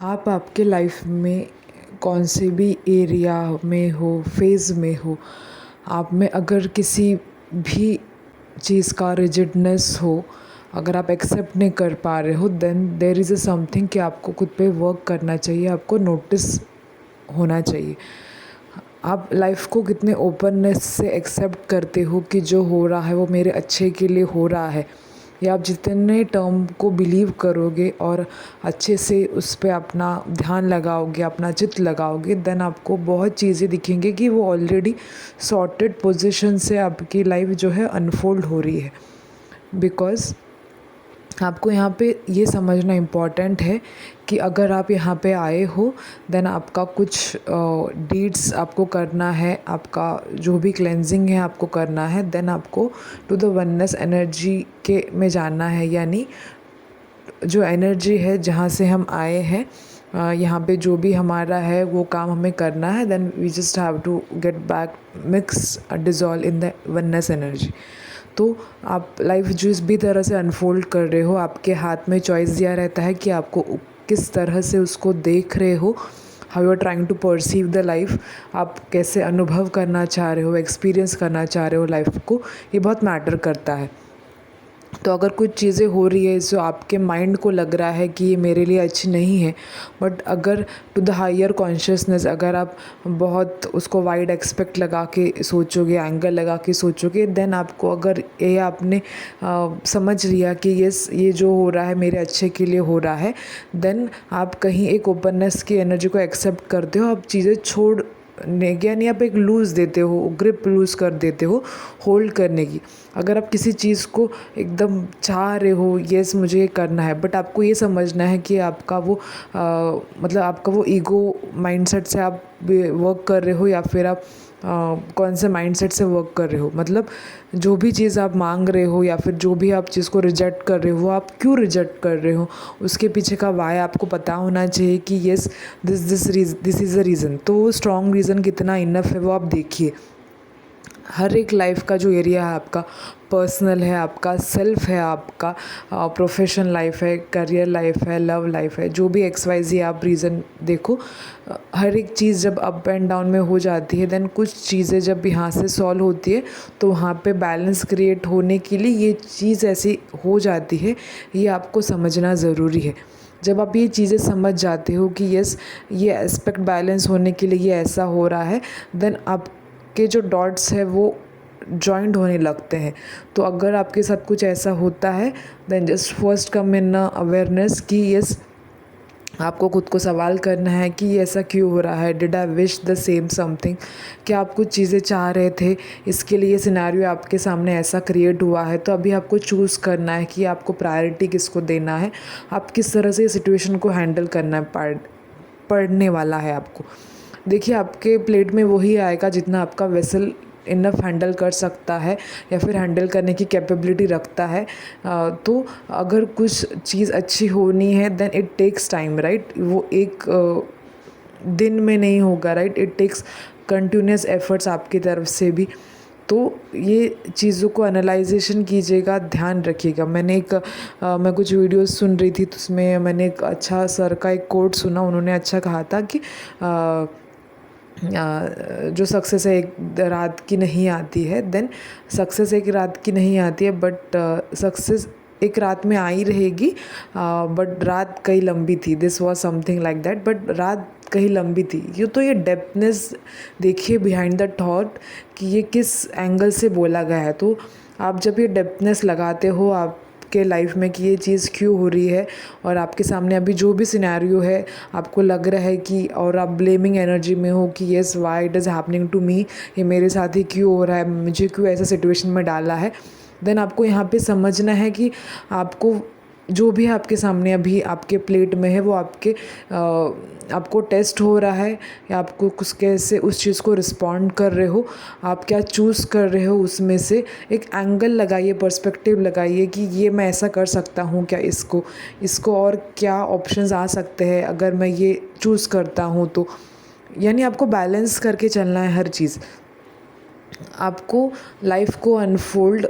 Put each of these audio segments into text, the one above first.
आप आपके लाइफ में कौन से भी एरिया में हो, फेज़ में हो, आप में अगर किसी भी चीज़ का रिजिडनेस हो, अगर आप एक्सेप्ट नहीं कर पा रहे हो, then there is a something कि आपको खुद पे वर्क करना चाहिए, आपको नोटिस होना चाहिए। आप लाइफ को कितने ओपननेस से एक्सेप्ट करते हो कि जो हो रहा है वो मेरे अच्छे के लिए हो रहा है, या आप जितने टर्म को बिलीव करोगे और अच्छे से उस पे अपना ध्यान लगाओगे, अपना चित्त लगाओगे, देन आपको बहुत चीज़ें दिखेंगी कि वो ऑलरेडी सॉर्टेड पोजीशन से आपकी लाइफ जो है अनफोल्ड हो रही है। बिकॉज़ आपको यहाँ पे ये समझना इम्पॉर्टेंट है कि अगर आप यहाँ पे आए हो, देन आपका कुछ डीड्स आपको करना है, आपका जो भी क्लेंजिंग है आपको करना है, देन आपको टू द वननेस एनर्जी के में जाना है। यानी जो एनर्जी है जहाँ से हम आए हैं, यहाँ पे जो भी हमारा है वो काम हमें करना है, then we just have to get back, mix dissolve in the oneness energy. तो आप लाइफ जिस भी तरह से अनफोल्ड कर रहे हो, आपके हाथ में चॉइस दिया रहता है कि आपको किस तरह से उसको देख रहे हो, how you are trying to perceive the life, आप कैसे अनुभव करना चाह रहे हो, एक्सपीरियंस करना चाह रहे हो लाइफ को, ये बहुत मैटर करता है। तो अगर कुछ चीज़ें हो रही है जो आपके माइंड को लग रहा है कि ये मेरे लिए अच्छी नहीं है, बट अगर टू द हायर कॉन्शियसनेस अगर आप बहुत उसको वाइड एक्सपेक्ट लगा के सोचोगे, एंगल लगा के सोचोगे, देन आपको अगर ये आपने समझ लिया कि ये जो हो रहा है मेरे अच्छे के लिए हो रहा है, देन आप कहीं एक ओपननेस की एनर्जी को एक्सेप्ट करते हो, आप चीज़ें छोड़ यानी आप एक लूज़ देते हो, ग्रिप लूज़ कर देते हो होल्ड करने की। अगर आप किसी चीज़ को एकदम चाह रहे हो, यस मुझे ये करना है, बट आपको ये समझना है कि आपका वो मतलब आपका वो ईगो माइंडसेट से आप वर्क कर रहे हो, या फिर आप कौन से माइंडसेट से वर्क कर रहे हो। मतलब जो भी चीज़ आप मांग रहे हो या फिर जो भी आप चीज़ को रिजेक्ट कर रहे हो, आप क्यों रिजेक्ट कर रहे हो, उसके पीछे का वाई आपको पता होना चाहिए कि yes this is a reason. तो वो स्ट्रॉन्ग रीज़न कितना इनफ है वो आप देखिए। हर एक लाइफ का जो एरिया है आपका, पर्सनल है, आपका सेल्फ है, आपका प्रोफेशन लाइफ है, करियर लाइफ है, लव लाइफ है, जो भी XYZ आप रीज़न देखो, हर एक चीज़ जब अप एंड डाउन में हो जाती है, देन कुछ चीज़ें जब यहाँ से सॉल्व होती है तो वहाँ पे बैलेंस क्रिएट होने के लिए ये चीज़ ऐसी हो जाती है, ये आपको समझना ज़रूरी है। जब आप ये चीज़ें समझ जाते हो कि यस ये एस्पेक्ट बैलेंस होने के लिए ये ऐसा हो रहा है, देन आप के जो डॉट्स है वो जॉइंट होने लगते हैं। तो अगर आपके साथ कुछ ऐसा होता है, then just first come in awareness कि यस आपको खुद को सवाल करना है कि ये ऐसा क्यों हो रहा है, did I wish the same something, क्या आप कुछ चीज़ें चाह रहे थे, इसके लिए सिनेरियो आपके सामने ऐसा क्रिएट हुआ है। तो अभी आपको चूज़ करना है कि आपको प्रायोरिटी किसको देना है, आप किस तरह से सिचुएशन को हैंडल करना है, पढ़ने वाला है आपको। देखिए आपके प्लेट में वही आएगा जितना आपका वेसल इनफ हैंडल कर सकता है या फिर हैंडल करने की कैपेबिलिटी रखता है। तो अगर कुछ चीज़ अच्छी होनी है, then it takes time, right. वो एक दिन में नहीं होगा, right. It takes continuous efforts आपकी तरफ से भी। तो ये चीज़ों को एनालाइजेशन कीजिएगा, ध्यान रखिएगा। मैं कुछ वीडियोस सुन रही थी, तो उसमें मैंने एक अच्छा सर का एक कोट सुना। उन्होंने अच्छा कहा था कि जो सक्सेस है एक रात की नहीं आती है, देन सक्सेस एक रात की नहीं आती है, बट सक्सेस एक रात में आई रहेगी, बट रात कई लंबी थी। This was something like that, but रात कहीं लंबी थी। ये डेप्थनेस देखिए बिहाइंड द थॉट कि ये किस एंगल से बोला गया है। तो आप जब ये डेप्थनेस लगाते हो आपके लाइफ में कि ये चीज़ क्यों हो रही है, और आपके सामने अभी जो भी सिनेरियो है आपको लग रहा है कि, और आप ब्लेमिंग एनर्जी में हो कि yes why it is happening to me, ये मेरे साथ ही क्यों हो रहा है, मुझे क्यों ऐसा सिचुएशन में डाला है, देन आपको यहाँ पे समझना है कि आपको जो भी आपके सामने अभी आपके प्लेट में है वो आपको टेस्ट हो रहा है, या आपको कुछ कैसे उस चीज़ को रिस्पॉन्ड कर रहे हो, आप क्या चूज़ कर रहे हो। उसमें से एक एंगल लगाइए, पर्सपेक्टिव लगाइए कि ये मैं ऐसा कर सकता हूँ क्या, इसको और क्या ऑप्शंस आ सकते हैं अगर मैं ये चूज़ करता हूँ तो। यानी आपको बैलेंस करके चलना है हर चीज़। आपको लाइफ को अनफोल्ड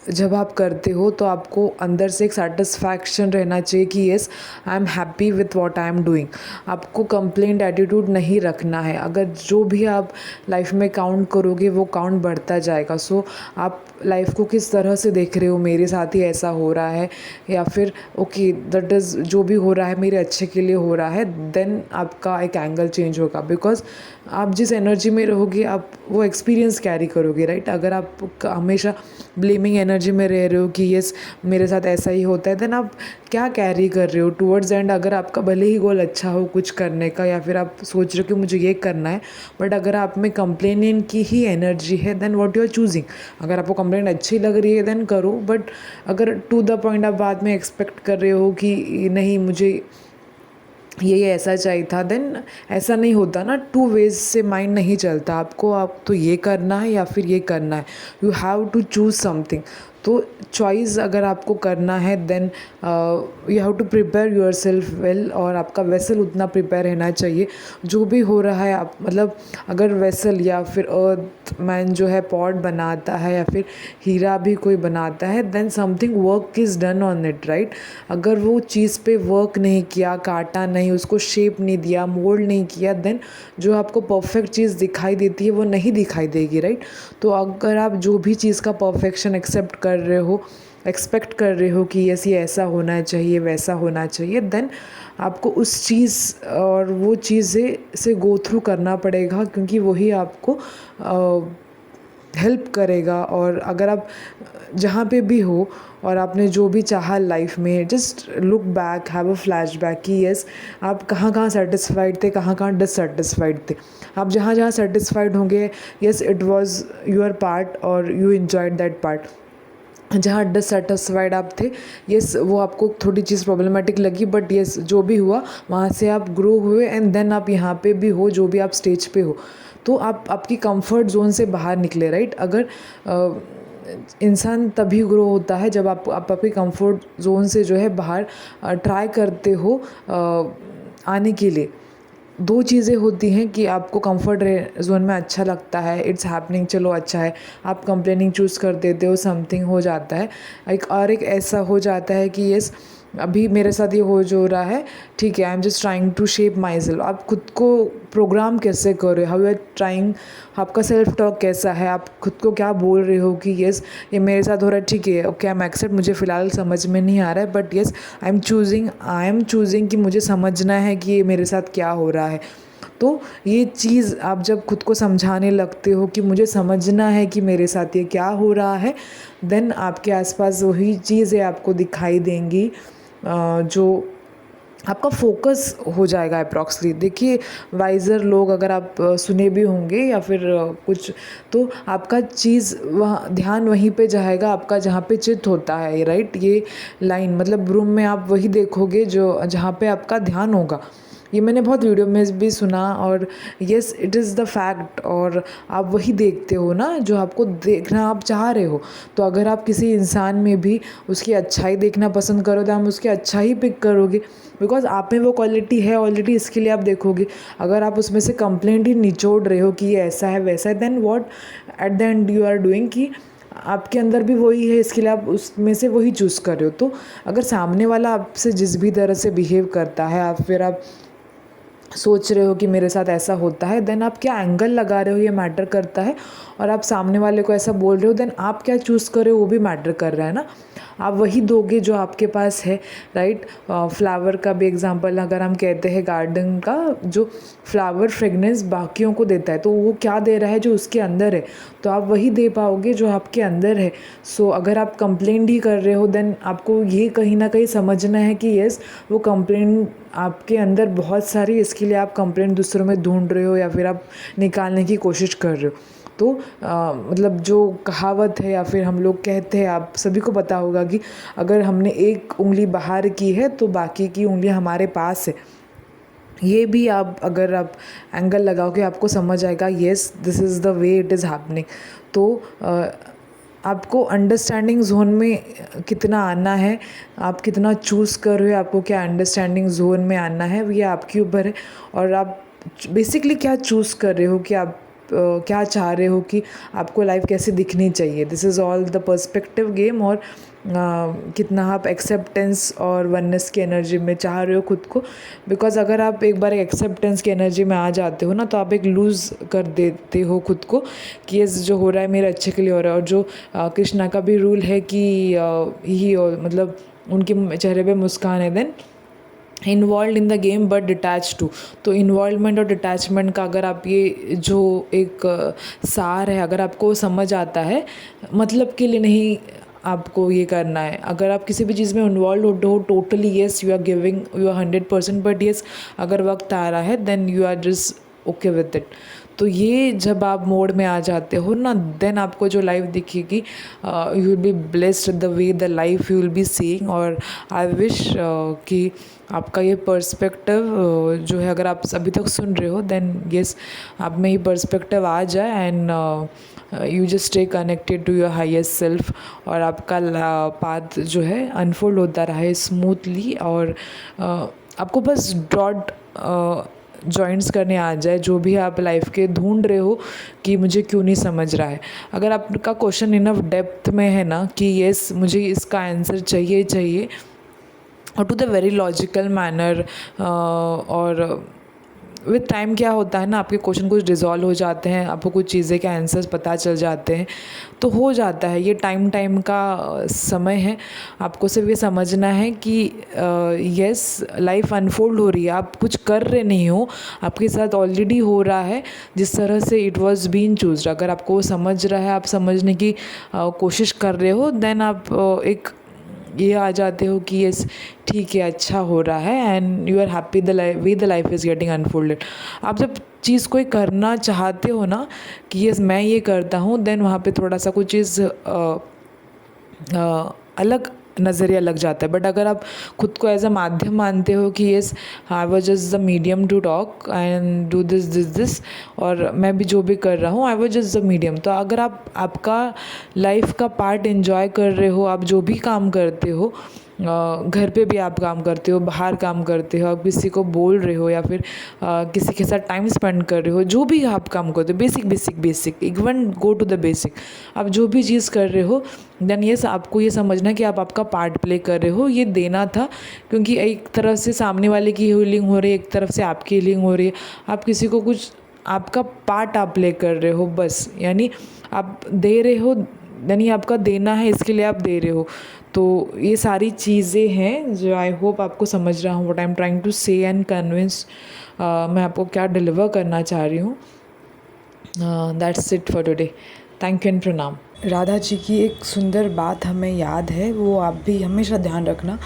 जब आप करते हो तो आपको अंदर से एक सेटिस्फैक्शन रहना चाहिए कि yes I am happy with what I am doing. आपको कंप्लेंट एटीट्यूड नहीं रखना है। अगर जो भी आप लाइफ में काउंट करोगे वो काउंट बढ़ता जाएगा। सो आप लाइफ को किस तरह से देख रहे हो, मेरे साथ ही ऐसा हो रहा है या फिर ओके दैट इज़ जो भी हो रहा है मेरे अच्छे के लिए हो रहा है, देन आपका एक एंगल चेंज होगा। बिकॉज आप जिस एनर्जी में रहोगे आप वो एक्सपीरियंस कैरी करोगे, राइट। अगर आप हमेशा ब्लेमिंग एनर्जी में रह रहे हो कि यस मेरे साथ ऐसा ही होता है, देन आप क्या कैरी कर रहे हो टूवर्ड्स एंड। अगर आपका भले ही गोल अच्छा हो कुछ करने का या फिर आप सोच रहे हो कि मुझे ये करना है, बट अगर आप में कंप्लेनिंग की ही एनर्जी है then what you are choosing. अगर आपको कंप्लेंट अच्छी लग रही है देन करो, बट अगर टू द पॉइंट आप बाद में एक्सपेक्ट कर रहे हो कि नहीं मुझे ये ऐसा चाहिए था, देन ऐसा नहीं होता ना। टू वेज से माइंड नहीं चलता। आपको आप तो ये करना है या फिर ये करना है, you have to choose something. तो चॉइस अगर आपको करना है then you have to prepare yourself well, और आपका वेसल उतना प्रिपेयर रहना चाहिए। जो भी हो रहा है आप मतलब अगर वेसल या फिर अर्थ मैन जो है पॉट बनाता है या फिर हीरा भी कोई बनाता है, then something work is done on it, right. अगर वो चीज़ पे वर्क नहीं किया, काटा नहीं, उसको शेप नहीं दिया, मोल्ड नहीं किया, देन जो आपको परफेक्ट चीज़ दिखाई देती है वो नहीं दिखाई देगी, राइट। तो अगर आप जो भी चीज़ का परफेक्शन एक्सेप्ट कर रहे हो, एक्सपेक्ट कर रहे हो कि यस ये ऐसा होना चाहिए वैसा होना चाहिए, देन आपको उस चीज़ और वो चीज़ें से गो थ्रू करना पड़ेगा, क्योंकि वही आपको हेल्प करेगा। और अगर आप जहाँ पे भी हो और आपने जो भी चाहा लाइफ में, just look back, have a flash back कि यस आप कहाँ कहाँ सेटिस्फाइड थे, कहाँ कहाँ डिससेटिस्फाइड थे। आप जहाँ जहाँ सेटिस्फाइड होंगे, yes it was your part और यू एंजॉयड दैट पार्ट। जहाँ डिससेटिस्फाइड आप थे, यस वो आपको थोड़ी चीज़ प्रॉब्लमेटिक लगी, बट यस जो भी हुआ वहाँ से आप ग्रो हुए एंड देन आप यहाँ पे भी हो जो भी आप स्टेज पे हो। तो आप आपकी कंफर्ट जोन से बाहर निकले, राइट। अगर इंसान तभी ग्रो होता है जब आप आपकी कंफर्ट जोन से जो है बाहर ट्राई करते हो आने के लिए। दो चीज़ें होती हैं कि आपको कंफर्ट जोन में अच्छा लगता है, इट्स हैपनिंग, चलो अच्छा है, आप कंप्लेनिंग चूज़ कर देते हो, समथिंग हो जाता है। एक ऐसा हो जाता है कि यस अभी मेरे साथ ये हो जो रहा है, ठीक है, I am just trying to shape myself. आप खुद को प्रोग्राम कैसे कर रहे हो, हाउ यू आर ट्राइंग, आपका सेल्फ टॉक कैसा है, आप खुद को क्या बोल रहे हो कि यस ये मेरे साथ हो रहा है, ठीक है, ओके आई एम एक्सेप्ट, मुझे फ़िलहाल समझ में नहीं आ रहा है, but yes I am choosing कि मुझे समझना है कि ये मेरे साथ क्या हो रहा है। तो ये चीज़ आप जब खुद को समझाने लगते हो कि मुझे समझना है कि मेरे साथ ये क्या हो रहा है, देन आपके आसपास वही चीज़ें आपको दिखाई देंगी जो आपका फोकस हो जाएगा अप्रॉक्सली। देखिए वाइज़र लोग अगर आप सुने भी होंगे या फिर कुछ, तो आपका चीज़ वहाँ ध्यान वहीं पे जाएगा आपका जहाँ पे चित्त होता है, राइट। ये लाइन मतलब रूम में आप वही देखोगे जो जहाँ पे आपका ध्यान होगा। ये मैंने बहुत वीडियो में भी सुना और yes it is the fact. और आप वही देखते हो ना जो आपको देखना आप चाह रहे हो। तो अगर आप किसी इंसान में भी उसकी अच्छाई देखना पसंद करो तो आप उसकी अच्छाई पिक करोगे, बिकॉज आप में वो क्वालिटी है ऑलरेडी, इसके लिए आप देखोगे। अगर आप उसमें से कंप्लेंट ही निचोड़ रहे हो कि ये ऐसा है वैसा है, then what at the end you are doing कि आपके अंदर भी वही है, इसके लिए आप उसमें से वही चूज़ कर रहे हो। तो अगर सामने वाला आपसे जिस भी तरह से बिहेव करता है, आप फिर आप सोच रहे हो कि मेरे साथ ऐसा होता है, देन आप क्या एंगल लगा रहे हो ये मैटर करता है। और आप सामने वाले को ऐसा बोल रहे हो, देन आप क्या चूज़ कर रहे हो वो भी मैटर कर रहा है ना। आप वही दोगे जो आपके पास है, राइट। फ्लावर का भी एग्जांपल अगर हम कहते हैं, गार्डन का जो फ्लावर फ्रेगनेंस बाकियों को देता है, तो वो क्या दे रहा है जो उसके अंदर है, तो आप वही दे पाओगे जो आपके अंदर है। सो अगर आप कंप्लेंट ही कर रहे हो, देन आपको ये कहीं ना कहीं समझना है कि यस वो कंप्लेंट आपके अंदर बहुत सारी, इसके लिए आप कंप्लेंट दूसरों में ढूंढ रहे हो या फिर आप निकालने की कोशिश कर रहे हो। तो मतलब जो कहावत है या फिर हम लोग कहते हैं, आप सभी को पता होगा कि अगर हमने एक उंगली बाहर की है तो बाकी की उंगलियां हमारे पास है। ये भी आप अगर आप एंगल लगाओगे आपको समझ आएगा, yes this is the way it is happening. तो आपको अंडरस्टैंडिंग जोन में कितना आना है, आप कितना चूज़ कर रहे हो, आपको क्या अंडरस्टैंडिंग जोन में आना है, ये आपके ऊपर है। और आप बेसिकली क्या चूज़ कर रहे हो कि आप क्या चाह रहे हो कि आपको लाइफ कैसे दिखनी चाहिए। This is all the perspective game. और कितना आप एक्सेप्टेंस और वननेस की एनर्जी में चाह रहे हो खुद को। बिकॉज अगर आप एक बार एक्सेप्टेंस की एनर्जी में आ जाते हो ना, तो आप एक लूज़ कर देते हो खुद को कि ये जो हो रहा है मेरे अच्छे के लिए हो रहा है। और जो कृष्णा का भी रूल है कि ही मतलब उनके चेहरे पे मुस्कान है, then involve in the game but detach too. तो इन्वॉल्वमेंट और डिटैचमेंट का अगर आप ये जो एक सार है, अगर आपको समझ आता है, मतलब के लिए नहीं आपको ये करना है। अगर आप किसी भी चीज़ में इन्वॉल्व हो totally, yes you are giving you are 100%, but yes अगर वक्त आ रहा है then you are just okay with it. तो ये जब आप मोड में आ जाते हो ना, देन आपको जो लाइफ दिखेगी, you will be blessed the way the life you will be seeing. और आई विश कि आपका ये पर्सपेक्टिव जो है, अगर आप अभी तक सुन रहे हो, देन येस आप में ये पर्सपेक्टिव आ जाए and you just stay connected to your highest self. और आपका पाथ जो है अनफोल्ड होता रहे स्मूथली। और आपको बस डॉट जॉइंट्स करने आ जाए जो भी आप लाइफ के ढूंढ रहे हो कि मुझे क्यों नहीं समझ रहा है। अगर आपका क्वेश्चन इनफ डेप्थ में है ना कि येस मुझे इसका आंसर चाहिए और to the very logical manner, और विद टाइम क्या होता है ना, आपके क्वेश्चन कुछ डिज़ोल्व हो जाते हैं, आपको कुछ चीज़ें के आंसर्स पता चल जाते हैं, तो हो जाता है। ये टाइम का समय है। आपको सिर्फ ये समझना है कि यस लाइफ अनफोल्ड हो रही है, आप कुछ कर रहे नहीं हो, आपके साथ ऑलरेडी हो रहा है जिस तरह से इट वाज बीन चूज्ड। अगर आपको वो समझ रहा है, आप समझने की कोशिश कर रहे हो, देन आप एक ये आ जाते हो कि यस ठीक है, अच्छा हो रहा है and you are happy the life is getting unfolded. आप जब चीज़ कोई करना चाहते हो ना कि यस मैं ये करता हूँ, देन वहाँ पे थोड़ा सा कुछ चीज़ अलग नज़रिया लग जाता है। बट अगर आप खुद को एज अ माध्यम मानते हो कि yes I was just the medium to talk and do this और मैं भी जो भी कर रहा हूँ I was just the medium, तो अगर आप आपका लाइफ का पार्ट एंजॉय कर रहे हो, आप जो भी काम करते हो, घर पे भी आप काम करते हो, बाहर काम करते हो, आप किसी को बोल रहे हो या फिर किसी के साथ टाइम स्पेंड कर रहे हो, जो भी आप काम करते हो, basic even go to the basic, आप जो भी चीज़ कर रहे हो, देन ये आपको ये समझना कि आप आपका पार्ट प्ले कर रहे हो। ये देना था, क्योंकि एक तरफ से सामने वाले की हीलिंग हो रही है, एक तरफ से आपकी हीलिंग हो रही है। आप किसी को कुछ आपका पार्ट आप प्ले कर रहे हो बस, यानी आप दे रहे हो, यानी आपका देना है, इसके लिए आप दे रहे हो। तो ये सारी चीज़ें हैं जो आई होप आपको समझ रहा हूँ what I am trying to say and convince, मैं आपको क्या डिलीवर करना चाह रही हूँ। That's it for today. Thank you and प्रणाम। राधा जी की एक सुंदर बात हमें याद है, वो आप भी हमेशा ध्यान रखना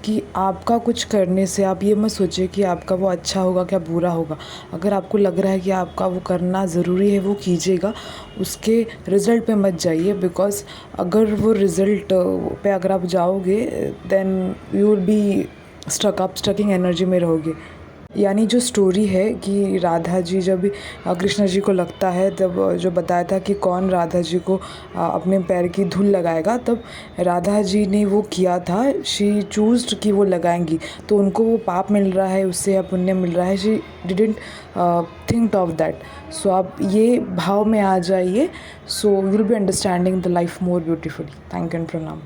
कि आपका कुछ करने से आप ये मत सोचिए कि आपका वो अच्छा होगा क्या बुरा होगा। अगर आपको लग रहा है कि आपका वो करना ज़रूरी है, वो कीजिएगा, उसके रिज़ल्ट पे मत जाइए। बिकॉज़ अगर वो रिज़ल्ट पे अगर आप जाओगे then you will be stucking energy में रहोगे। यानी जो स्टोरी है कि राधा जी जब कृष्ण जी को लगता है, तब जो बताया था कि कौन राधा जी को अपने पैर की धूल लगाएगा, तब राधा जी ने वो किया था, शी चूज्ड कि वो लगाएंगी, तो उनको वो पाप मिल रहा है, उससे या पुण्य मिल रहा है। She didn't think of that. So आप ये भाव में आ जाइए, so you will be understanding the life more beautifully. Thank you and प्रणाम।